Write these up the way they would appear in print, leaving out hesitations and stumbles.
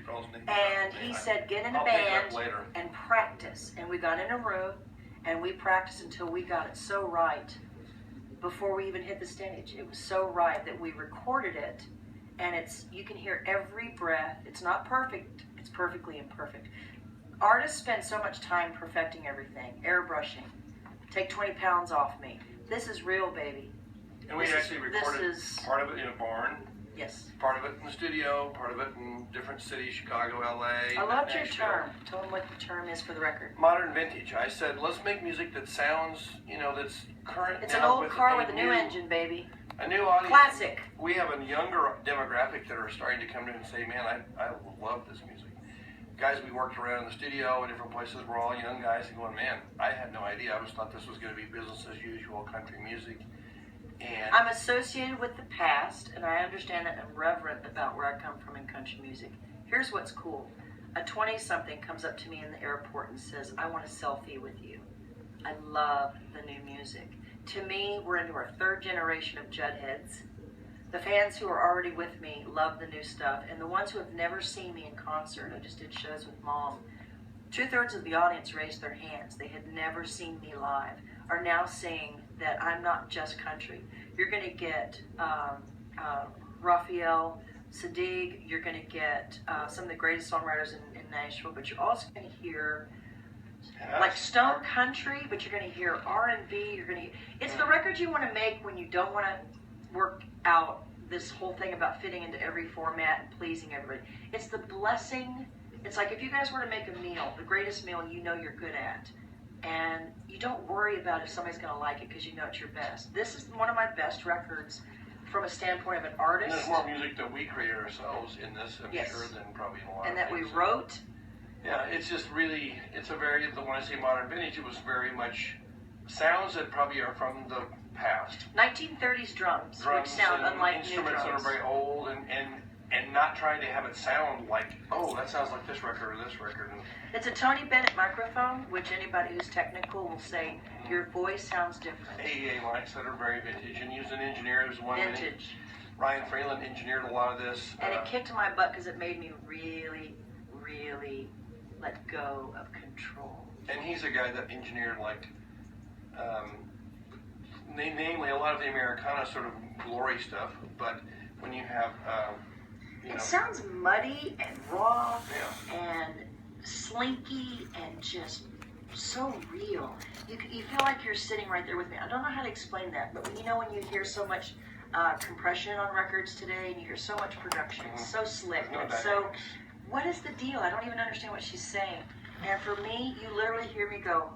girl's name. And he said, get in a band and practice. And we got in a room and we practiced until we got it so right before we even hit the stage. It was so right that we recorded it, and you can hear every breath. It's not perfect, it's perfectly imperfect. Artists spend so much time perfecting everything, airbrushing. Take 20 pounds off me. This is real, baby. And we actually recorded part of it in a barn. Yes. Part of it in the studio, part of it in different cities, Chicago, LA. I loved your term. Tell them what the term is for the record. Modern vintage. I said, let's make music that sounds, that's current. It's an old car with a new engine, baby. A new audience. Classic. We have a younger demographic that are starting to come in and say, man, I love this music. Guys we worked around in the studio and different places were all young guys and going, man, I had no idea. I just thought this was going to be business as usual country music. And I'm associated with the past, and I understand that I'm reverent about where I come from in country music. Here's what's cool. A 20-something comes up to me in the airport and says, I want a selfie with you. I love the new music. To me, we're into our third generation of Jugheads. The fans who are already with me love the new stuff, and the ones who have never seen me in concert, I just did shows with Mom, 2/3 of the audience raised their hands. They had never seen me live, are now saying that I'm not just country. You're going to get Raphael Sadiq, you're going to get some of the greatest songwriters in Nashville, but you're also going to hear like stone country, but you're going to hear R&B. It's the record you want to make when you don't want to work out this whole thing about fitting into every format and pleasing everybody. It's the blessing. It's like if you guys were to make a meal, the greatest meal you know you're good at, and you don't worry about if somebody's going to like it because you know it's your best. This is one of my best records from a standpoint of an artist. And there's more music that we created ourselves in this, I'm sure, than probably in a lot and of that we things. wrote. Yeah, it's just really, when I say modern vintage, it was very much sounds that probably are from the past. 1930s drums which sound unlike new drums. Instruments that are very old and not trying to have it sound like, oh, that sounds like this record or this record. It's a Tony Bennett microphone, which anybody who's technical will say, your voice sounds different. AEA mics that are very vintage, and he was an engineer. There was one vintage. Ryan Freeland engineered a lot of this. And it kicked my butt because it made me really, really let go of control. And he's a guy that engineered namely a lot of the Americana sort of glory stuff, but when you have it sounds muddy and raw and slinky and just so real. You feel like you're sitting right there with me. I don't know how to explain that, but when you hear so much compression on records today and you hear so much production, it's so slick. And so, what is the deal? I don't even understand what she's saying. And for me, you literally hear me go,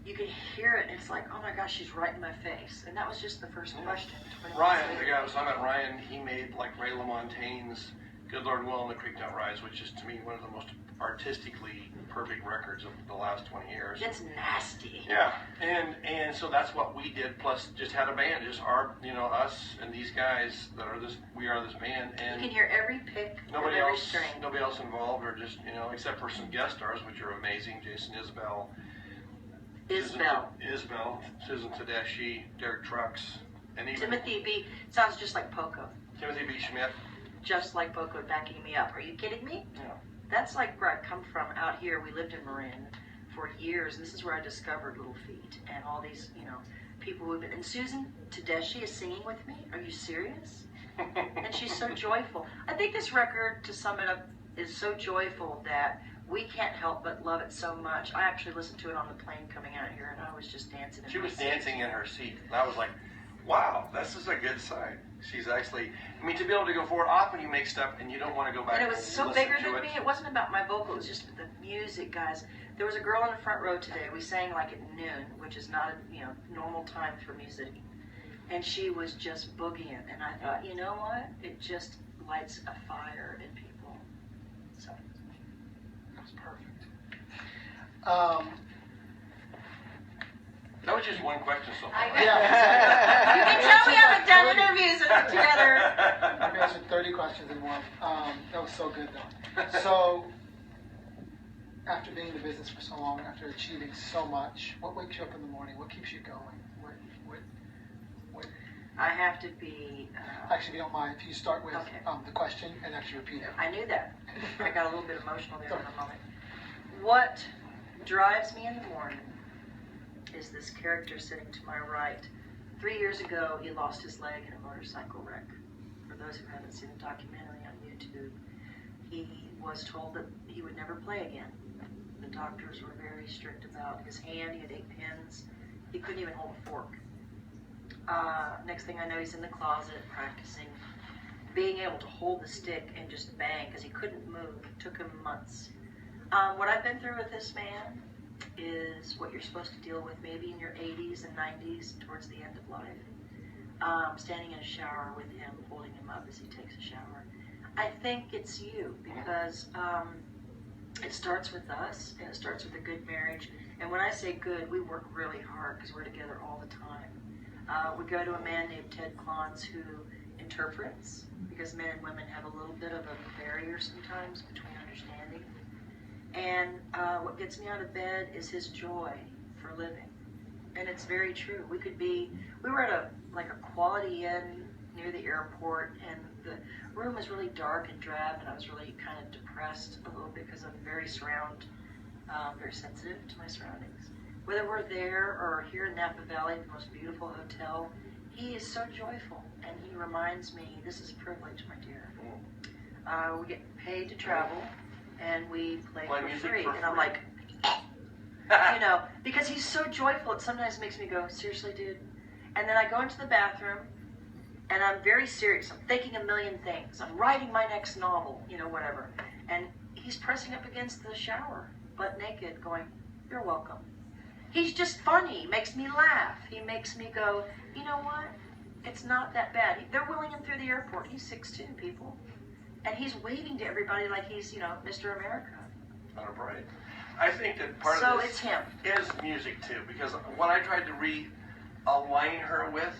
you can hear it, and it's like, oh my gosh, she's right in my face. And that was just the first question. Ryan, the guy I was talking about, Ryan, he made like Ray LaMontagne's Good Lord Will and the Creek Don't Rise, which is to me one of the most artistically perfect records of the last 20 years. It's nasty. Yeah, and so that's what we did, plus just had a band, just our, us and these guys that are we are this band. And you can hear every pick, every string. Nobody else involved, or just, except for some guest stars, which are amazing, Jason Isbell, Susan Tedeschi, Derek Trucks, and even Timothy B. Sounds just like Poco. Timothy B. Schmidt. Just like Poco backing me up. Are you kidding me? Yeah. That's like where I come from out here. We lived in Marin for years. This is where I discovered Little Feat and all these, people who've been. And Susan Tedeschi is singing with me. Are you serious? And she's so joyful. I think this record, to sum it up, is so joyful that we can't help but love it so much. I actually listened to it on the plane coming out here, and I was just dancing. She was dancing in her seat, and I was like, wow, this is a good sign. She's actually, to be able to go forward, often you make stuff and you don't want to go back. And it was so bigger than me. It wasn't about my vocal. It was just the music, guys. There was a girl in the front row today. We sang like at noon, which is not a normal time for music. And she was just boogieing. And I thought, you know what? It just lights a fire in people. So that's perfect. That was just one question so far. You can tell we haven't done interviews together. I've answered 30 questions in one. That was so good, though. So, after being in the business for so long, after achieving so much, what wakes you up in the morning? What keeps you going? I have to be. Actually, if you don't mind, if you start with Okay. the question and actually repeat it. I knew that. I got a little bit emotional there for a moment. What drives me in the morning is this character sitting to my right. 3 years ago, he lost his leg in a motorcycle wreck. For those who haven't seen the documentary on YouTube, he was told that he would never play again. The doctors were very strict about his hand. He had 8 pins. He couldn't even hold a fork. Next thing I know, he's in the closet practicing. Being able to hold the stick and just bang because he couldn't move. It took him months. What I've been through with this man is what you're supposed to deal with maybe in your 80s and 90s towards the end of life. Standing in a shower with him, holding him up as he takes a shower. I think it's you because it starts with us and it starts with a good marriage. And when I say good, we work really hard because we're together all the time. We go to a man named Ted Klons who interprets because men and women have a little bit of a barrier sometimes between understanding. And what gets me out of bed is his joy for living. And it's very true. We were at a Quality Inn near the airport, and the room was really dark and drab, and I was really kind of depressed a little bit because I'm very sensitive to my surroundings. Whether we're there or here in Napa Valley, the most beautiful hotel, he is so joyful, and he reminds me, this is a privilege, my dear. We get paid to travel, and we play for free. And I'm like, because he's so joyful, it sometimes makes me go, seriously, dude? And then I go into the bathroom, and I'm very serious. I'm thinking a million things. I'm writing my next novel, whatever. And he's pressing up against the shower, butt naked, going, you're welcome. He's just funny. He makes me laugh. He makes me go, you know what? It's not that bad. They're wheeling him through the airport. He's 6'2", people. And he's waving to everybody like he's, Mr. America. Not a bride. I think that part So of this it's him. is music too, because what I tried to realign her with